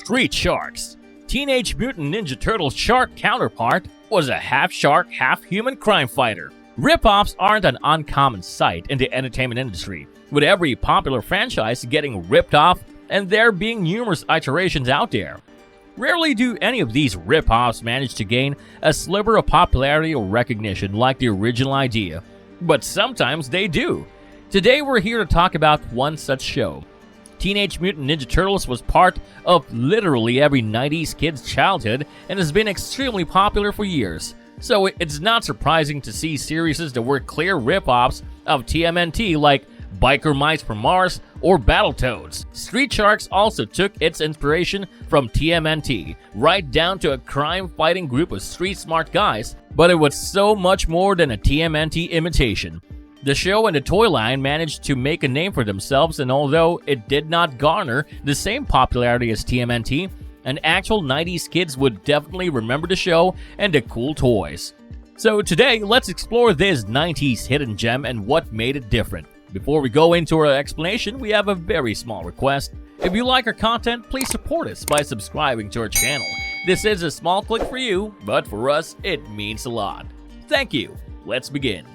Street Sharks. Teenage Mutant Ninja Turtles' shark counterpart was a half-shark, half-human crime fighter. Rip-offs aren't an uncommon sight in the entertainment industry, with every popular franchise getting ripped off and there being numerous iterations out there. Rarely do any of these rip-offs manage to gain a sliver of popularity or recognition like the original idea, but sometimes they do. Today we're here to talk about one such show. Teenage Mutant Ninja Turtles was part of literally every 90s kid's childhood and has been extremely popular for years. So it's not surprising to see series that were clear rip-offs of TMNT like Biker Mice from Mars or Battletoads. Street Sharks also took its inspiration from TMNT, right down to a crime-fighting group of street-smart guys, but it was so much more than a TMNT imitation. The show and the toy line managed to make a name for themselves, and although it did not garner the same popularity as TMNT, an actual 90s kids would definitely remember the show and the cool toys. So today, let's explore this 90s hidden gem and what made it different. Before we go into our explanation, we have a very small request. If you like our content, please support us by subscribing to our channel. This is a small click for you, but for us, it means a lot. Thank you. Let's begin.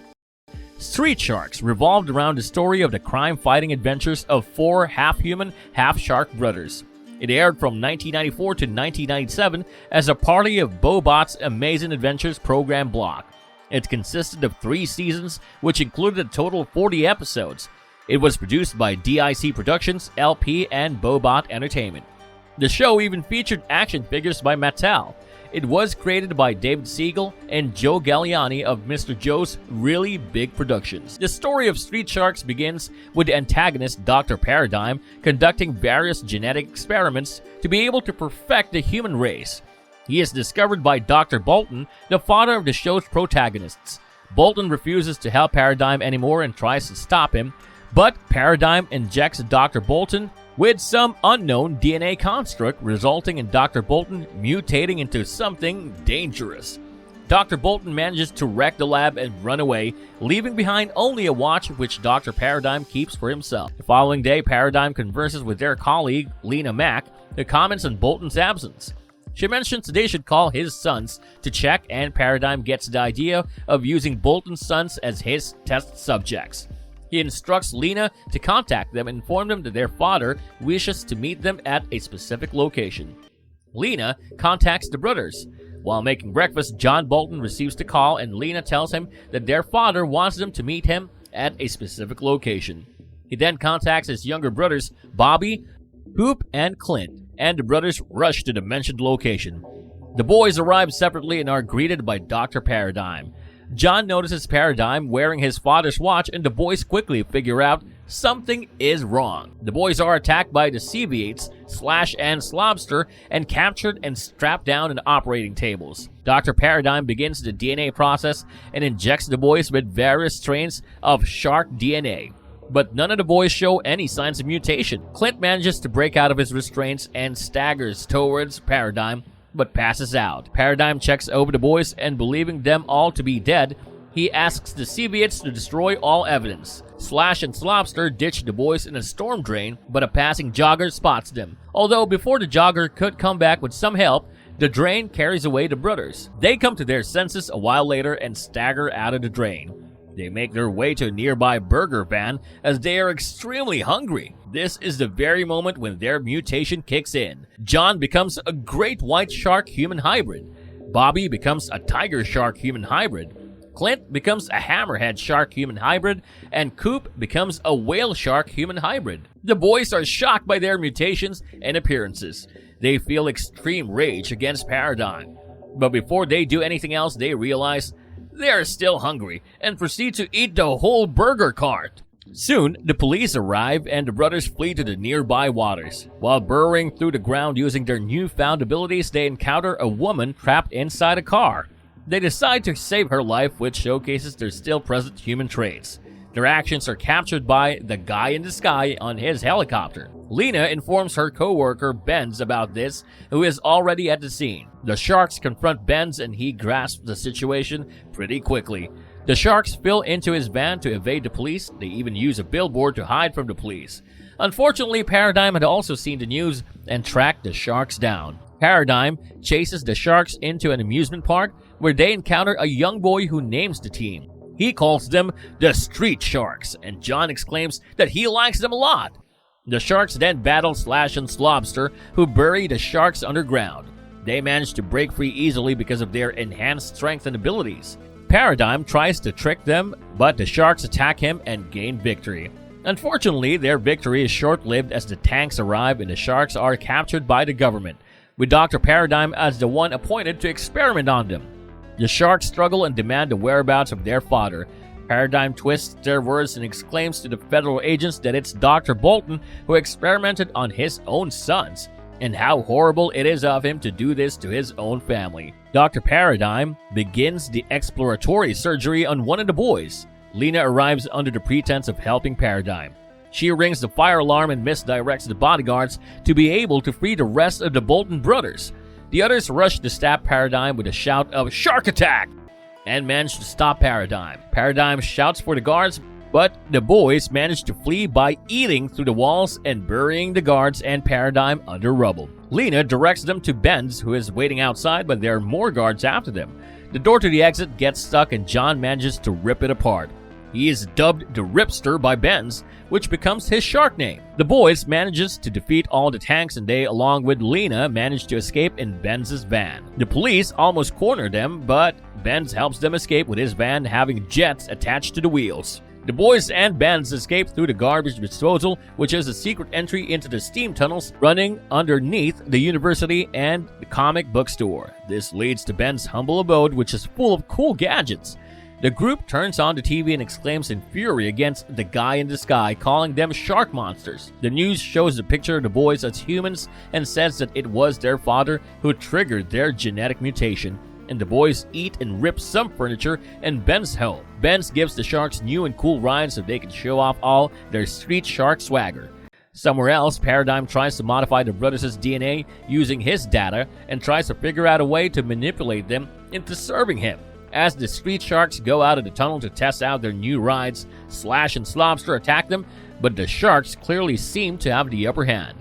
Street Sharks revolved around the story of the crime-fighting adventures of four half-human, half-shark brothers. It aired from 1994 to 1997 as a party of Bobot's Amazing Adventures program block. It consisted of 3 seasons, which included a total of 40 episodes. It was produced by DIC Productions, LP, and Bobot Entertainment. The show even featured action figures by Mattel. It was created by David Siegel and Joe Galliani of Mr. Joe's Really Big Productions. The story of Street Sharks begins with the antagonist Dr. Paradigm conducting various genetic experiments to be able to perfect the human race. He is discovered by Dr. Bolton, the father of the show's protagonists. Bolton refuses to help Paradigm anymore and tries to stop him, but Paradigm injects Dr. Bolton with some unknown DNA construct, resulting in Dr. Bolton mutating into something dangerous. Dr. Bolton manages to wreck the lab and run away, leaving behind only a watch which Dr. Paradigm keeps for himself. The following day, Paradigm converses with their colleague, Lena Mack, who comments on Bolton's absence. She mentions they should call his sons to check, and Paradigm gets the idea of using Bolton's sons as his test subjects. He instructs Lena to contact them and inform them that their father wishes to meet them at a specific location. Lena contacts the brothers. While making breakfast, John Bolton receives the call and Lena tells him that their father wants them to meet him at a specific location. He then contacts his younger brothers, Bobby, Hoop, and Clint, and the brothers rush to the mentioned location. The boys arrive separately and are greeted by Dr. Paradigm. John notices Paradigm wearing his father's watch, and the boys quickly figure out something is wrong. The boys are attacked by the Seabeates, Slash and Slobster, and captured and strapped down in operating tables. Dr. Paradigm begins the DNA process and injects the boys with various strains of shark DNA. But none of the boys show any signs of mutation. Clint manages to break out of his restraints and staggers towards Paradigm, but passes out. Paradigm checks over the boys, and believing them all to be dead, he asks the Seabeates to destroy all evidence. Slash and Slobster ditch the boys in a storm drain, but a passing jogger spots them. Although before the jogger could come back with some help, the drain carries away the brothers. They come to their senses a while later and stagger out of the drain. They make their way to a nearby burger van as they are extremely hungry. This is the very moment when their mutation kicks in. John becomes a great white shark human hybrid. Bobby becomes a tiger shark human hybrid. Clint becomes a hammerhead shark human hybrid, and Coop becomes a whale shark human hybrid. The boys are shocked by their mutations and appearances. They feel extreme rage against Paradigm. But before they do anything else, they realize they are still hungry and proceed to eat the whole burger cart. Soon, the police arrive and the brothers flee to the nearby waters. While burrowing through the ground using their newfound abilities, they encounter a woman trapped inside a car. They decide to save her life, which showcases their still present human traits. Their actions are captured by the guy in the sky on his helicopter. Lena informs her co-worker Benz about this, who is already at the scene. The sharks confront Benz and he grasps the situation pretty quickly. The sharks fill into his van to evade the police. They even use a billboard to hide from the police. Unfortunately, Paradigm had also seen the news and tracked the sharks down. Paradigm chases the sharks into an amusement park where they encounter a young boy who names the team. He calls them the Street Sharks, and John exclaims that he likes them a lot. The sharks then battle Slash and Slobster, who bury the sharks underground. They manage to break free easily because of their enhanced strength and abilities. Paradigm tries to trick them, but the sharks attack him and gain victory. Unfortunately, their victory is short-lived as the tanks arrive and the sharks are captured by the government, with Dr. Paradigm as the one appointed to experiment on them. The sharks struggle and demand the whereabouts of their father. Paradigm twists their words and exclaims to the federal agents that it's Dr. Bolton who experimented on his own sons, and how horrible it is of him to do this to his own family. Dr. Paradigm begins the exploratory surgery on one of the boys. Lena arrives under the pretense of helping Paradigm. She rings the fire alarm and misdirects the bodyguards to be able to free the rest of the Bolton brothers. The others rush to stab Paradigm with a shout of "Shark Attack!" and manage to stop Paradigm. Paradigm shouts for the guards, but the boys manage to flee by eating through the walls and burying the guards and Paradigm under rubble. Lena directs them to Ben's, who is waiting outside, but there are more guards after them. The door to the exit gets stuck and John manages to rip it apart. He is dubbed the Ripster by Ben's, which becomes his shark name. The boys manages to defeat all the tanks and they, along with Lena, manage to escape in Ben's van. The police almost corner them, but Ben's helps them escape with his van having jets attached to the wheels. The boys and Ben's escape through the garbage disposal, which is a secret entry into the steam tunnels running underneath the university and the comic book store. This leads to Ben's humble abode, which is full of cool gadgets. The group turns on the TV and exclaims in fury against the guy in the sky, calling them shark monsters. The news shows a picture of the boys as humans and says that it was their father who triggered their genetic mutation. And the boys eat and rip some furniture in Ben's home. Ben gives the sharks new and cool rides so they can show off all their street shark swagger. Somewhere else, Paradigm tries to modify the brothers' DNA using his data and tries to figure out a way to manipulate them into serving him. As the street sharks go out of the tunnel to test out their new rides, Slash and Slobster attack them, but the sharks clearly seem to have the upper hand.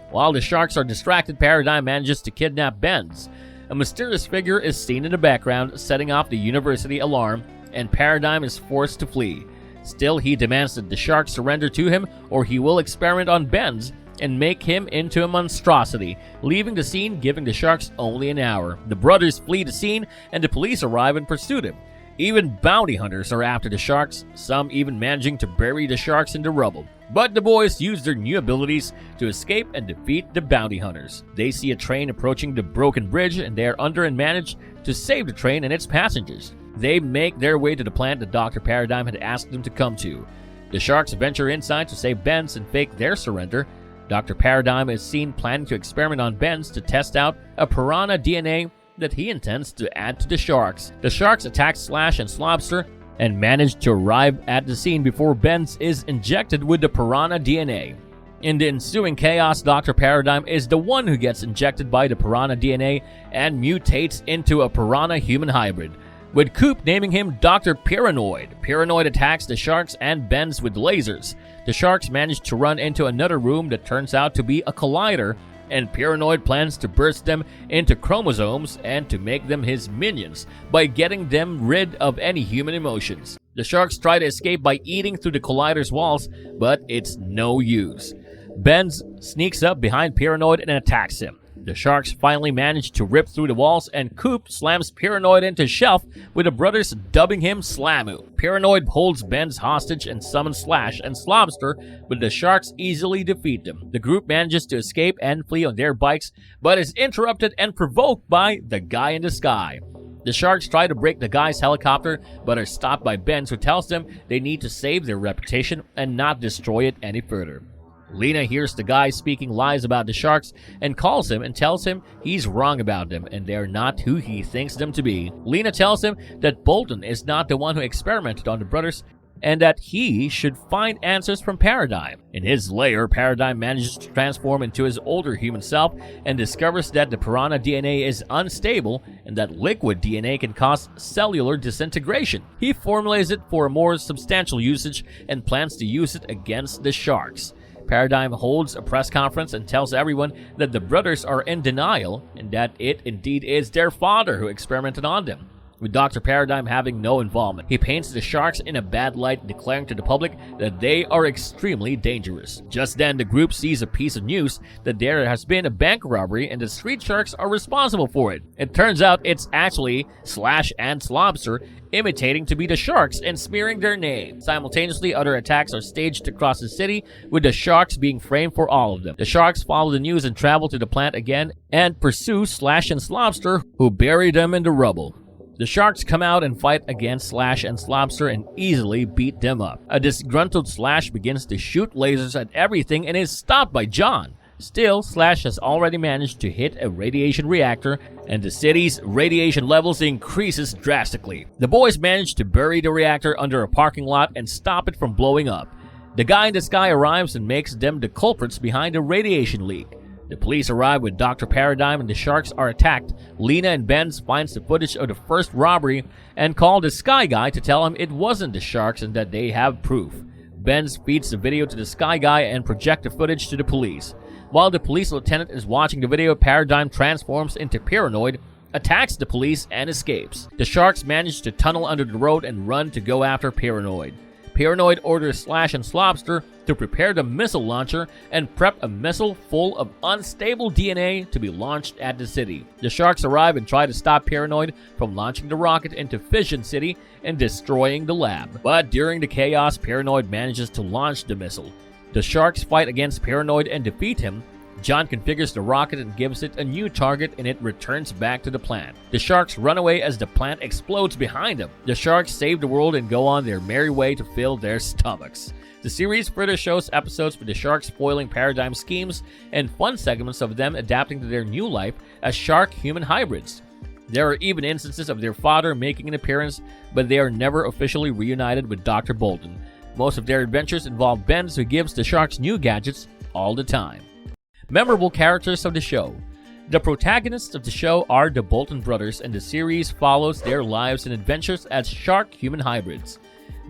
While the sharks are distracted, Paradigm manages to kidnap Ben's. A mysterious figure is seen in the background, setting off the university alarm, and Paradigm is forced to flee. Still, he demands that the sharks surrender to him, or he will experiment on Ben's and make him into a monstrosity, leaving the scene, giving the sharks only an hour. The brothers flee the scene, and the police arrive in pursuit of him. Even bounty hunters are after the sharks, some even managing to bury the sharks in the rubble. But the boys use their new abilities to escape and defeat the bounty hunters. They see a train approaching the broken bridge, and they are under and manage to save the train and its passengers. They make their way to the plant that Dr. Paradigm had asked them to come to. The sharks venture inside to save Ben's and fake their surrender. Dr. Paradigm is seen planning to experiment on Ben's to test out a piranha DNA that he intends to add to the sharks. The sharks attack Slash and Slobster and manage to arrive at the scene before Ben's is injected with the piranha DNA. In the ensuing chaos, Dr. Paradigm is the one who gets injected by the piranha DNA and mutates into a piranha-human hybrid, with Coop naming him Dr. Piranoid. Piranoid attacks the sharks and Ben's with lasers. The sharks manage to run into another room that turns out to be a collider, and Piranoid plans to burst them into chromosomes and to make them his minions by getting them rid of any human emotions. The sharks try to escape by eating through the collider's walls, but it's no use. Ben's sneaks up behind Piranoid and attacks him. The sharks finally manage to rip through the walls, and Coop slams Piranoid into a shelf, with the brothers dubbing him Slamu. Piranoid holds Ben's hostage and summons Slash and Slobster, but the sharks easily defeat them. The group manages to escape and flee on their bikes, but is interrupted and provoked by the guy in the sky. The sharks try to break the guy's helicopter, but are stopped by Ben, who tells them they need to save their reputation and not destroy it any further. Lena hears the guy speaking lies about the sharks and calls him and tells him he's wrong about them and they're not who he thinks them to be. Lena tells him that Bolton is not the one who experimented on the brothers and that he should find answers from Paradigm. In his lair, Paradigm manages to transform into his older human self and discovers that the piranha DNA is unstable and that liquid DNA can cause cellular disintegration. He formulates it for a more substantial usage and plans to use it against the sharks. Paradigm holds a press conference and tells everyone that the brothers are in denial and that it indeed is their father who experimented on them, with Dr. Paradigm having no involvement. He paints the sharks in a bad light, declaring to the public that they are extremely dangerous. Just then, the group sees a piece of news that there has been a bank robbery and the street sharks are responsible for it. It turns out it's actually Slash and Slobster imitating to be the sharks and smearing their name. Simultaneously, other attacks are staged across the city, with the sharks being framed for all of them. The sharks follow the news and travel to the plant again and pursue Slash and Slobster, who bury them in the rubble. The sharks come out and fight against Slash and Slobster and easily beat them up. A disgruntled Slash begins to shoot lasers at everything and is stopped by John. Still, Slash has already managed to hit a radiation reactor, and the city's radiation levels increases drastically. The boys manage to bury the reactor under a parking lot and stop it from blowing up. The guy in the sky arrives and makes them the culprits behind the radiation leak. The police arrive with Dr. Paradigm and the sharks are attacked. Lena and Benz finds the footage of the first robbery and call the Sky Guy to tell him it wasn't the sharks and that they have proof. Benz feeds the video to the Sky Guy and projects the footage to the police. While the police lieutenant is watching the video, Paradigm transforms into Paranoid, attacks the police, and escapes. The sharks manage to tunnel under the road and run to go after Paranoid. Paranoid orders Slash and Slobster to prepare the missile launcher and prep a missile full of unstable DNA to be launched at the city. The sharks arrive and try to stop Paranoid from launching the rocket into Fission City and destroying the lab. But during the chaos, Paranoid manages to launch the missile. The sharks fight against Paranoid and defeat him. John configures the rocket and gives it a new target, and it returns back to the plant. The sharks run away as the plant explodes behind them. The sharks save the world and go on their merry way to fill their stomachs. The series further shows episodes with the sharks foiling Paradigm schemes and fun segments of them adapting to their new life as shark-human hybrids. There are even instances of their father making an appearance, but they are never officially reunited with Dr. Bolton. Most of their adventures involve Benz, who gives the sharks new gadgets all the time. Memorable characters of the show. The protagonists of the show are the Bolton brothers, and the series follows their lives and adventures as shark-human hybrids.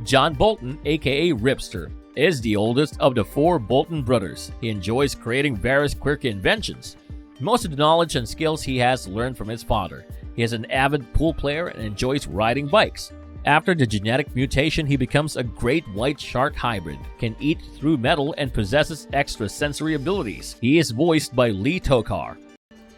John Bolton, aka Ripster, is the oldest of the four Bolton brothers. He enjoys creating various quirky inventions. Most of the knowledge and skills he has learned from his father. He is an avid pool player and enjoys riding bikes. After the genetic mutation, he becomes a great white shark hybrid, can eat through metal, and possesses extrasensory abilities. He is voiced by Lee Tokar.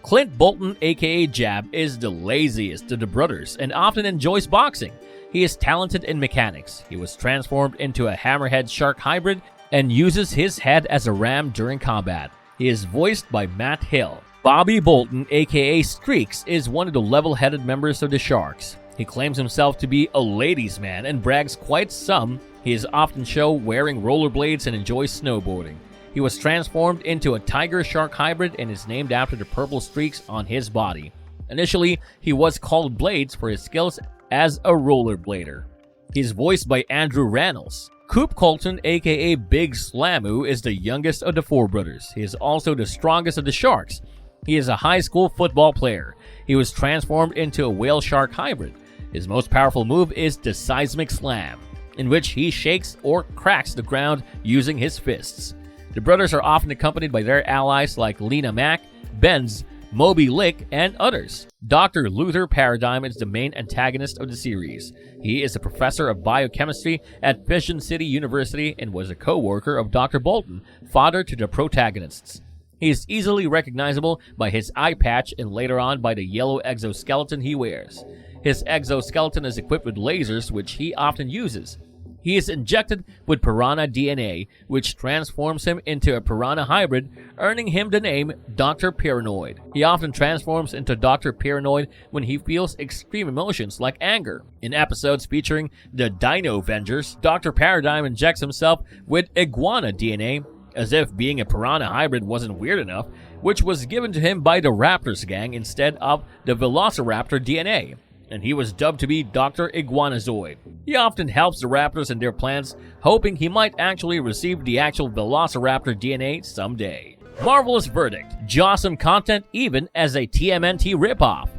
Clint Bolton, aka Jab, is the laziest of the brothers and often enjoys boxing. He is talented in mechanics. He was transformed into a hammerhead shark hybrid and uses his head as a ram during combat. He is voiced by Matt Hill. Bobby Bolton, aka Streaks, is one of the level-headed members of the Sharks. He claims himself to be a ladies' man and brags quite some. He is often shown wearing rollerblades and enjoys snowboarding. He was transformed into a tiger shark hybrid and is named after the purple streaks on his body. Initially, he was called Blades for his skills as a rollerblader. He is voiced by Andrew Reynolds. Coop Colton, aka Big Slamu, is the youngest of the four brothers. He is also the strongest of the Sharks. He is a high school football player. He was transformed into a whale shark hybrid. His most powerful move is the Seismic Slam, in which he shakes or cracks the ground using his fists. The brothers are often accompanied by their allies like Lena Mack, Benz, Moby Lick, and others. Dr. Luther Paradigm is the main antagonist of the series. He is a professor of biochemistry at Fission City University and was a co-worker of Dr. Bolton, father to the protagonists. He is easily recognizable by his eye patch and later on by the yellow exoskeleton he wears. His exoskeleton is equipped with lasers, which he often uses. He is injected with piranha DNA, which transforms him into a piranha hybrid, earning him the name Dr. Paranoid. He often transforms into Dr. Paranoid when he feels extreme emotions like anger. In episodes featuring the Dino Vengers, Dr. Paradigm injects himself with iguana DNA, as if being a piranha hybrid wasn't weird enough, which was given to him by the Raptors gang instead of the Velociraptor DNA. and he was dubbed to be Dr. Iguanazoid. He often helps the raptors in their plans, hoping he might actually receive the actual Velociraptor DNA someday. Marvelous verdict. JAWSOME content even as a TMNT ripoff.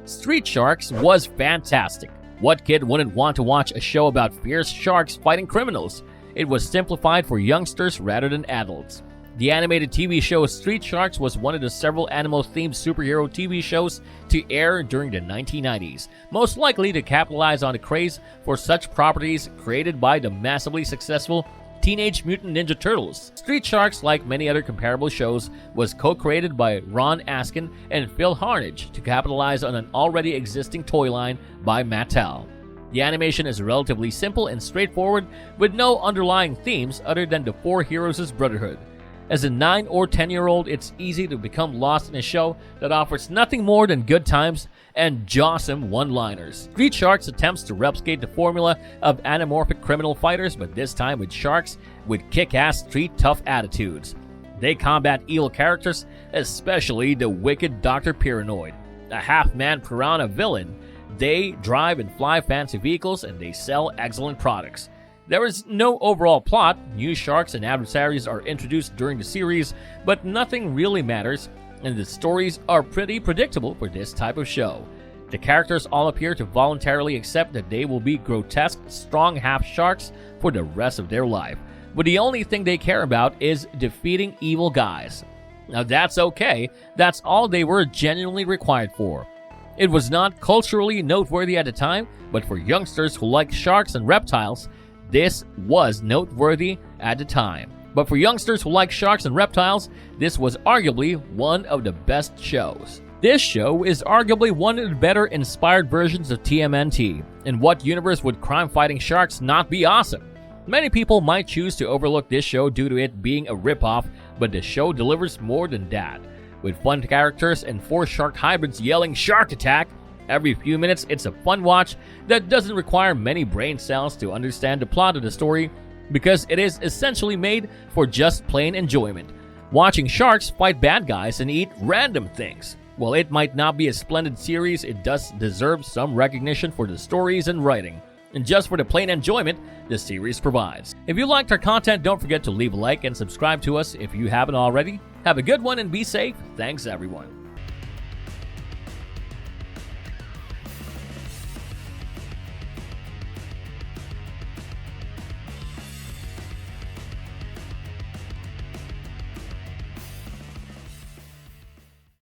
Street Sharks was fantastic. What kid wouldn't want to watch a show about fierce sharks fighting criminals? It was simplified for youngsters rather than adults. The animated TV show Street Sharks was one of the several animal-themed superhero TV shows to air during the 1990s, most likely to capitalize on the craze for such properties created by the massively successful Teenage Mutant Ninja Turtles. Street Sharks, like many other comparable shows, was co-created by Ron Askin and Phil Harnage to capitalize on an already existing toy line by Mattel. The animation is relatively simple and straightforward, with no underlying themes other than the four heroes' brotherhood. As a 9 or 10-year-old, it's easy to become lost in a show that offers nothing more than good times and JAWSOME one-liners. Street Sharks attempts to replicate the formula of anamorphic criminal fighters, but this time with sharks with kick-ass street tough attitudes. They combat evil characters, especially the wicked Dr. Piranoid, a half-man piranha villain. They drive and fly fancy vehicles, and they sell excellent products. There is no overall plot. New sharks and adversaries are introduced during the series, but nothing really matters, and the stories are pretty predictable for this type of show. The characters all appear to voluntarily accept that they will be grotesque, strong half-sharks for the rest of their life, but the only thing they care about is defeating evil guys. Now that's okay, that's all they were genuinely required for. It was not culturally noteworthy at the time, but for youngsters who like sharks and reptiles, this was noteworthy at the time. But for youngsters who like sharks and reptiles, this was arguably one of the best shows. This show is arguably one of the better inspired versions of TMNT. In what universe would crime-fighting sharks not be awesome? Many people might choose to overlook this show due to it being a ripoff, but the show delivers more than that. With fun characters and 4 shark hybrids yelling "Shark Attack" every few minutes, it's a fun watch that doesn't require many brain cells to understand the plot of the story, because it is essentially made for just plain enjoyment. Watching sharks fight bad guys and eat random things. While it might not be a splendid series, it does deserve some recognition for the stories and writing, and just for the plain enjoyment the series provides. If you liked our content, don't forget to leave a like and subscribe to us if you haven't already. Have a good one and be safe. Thanks everyone.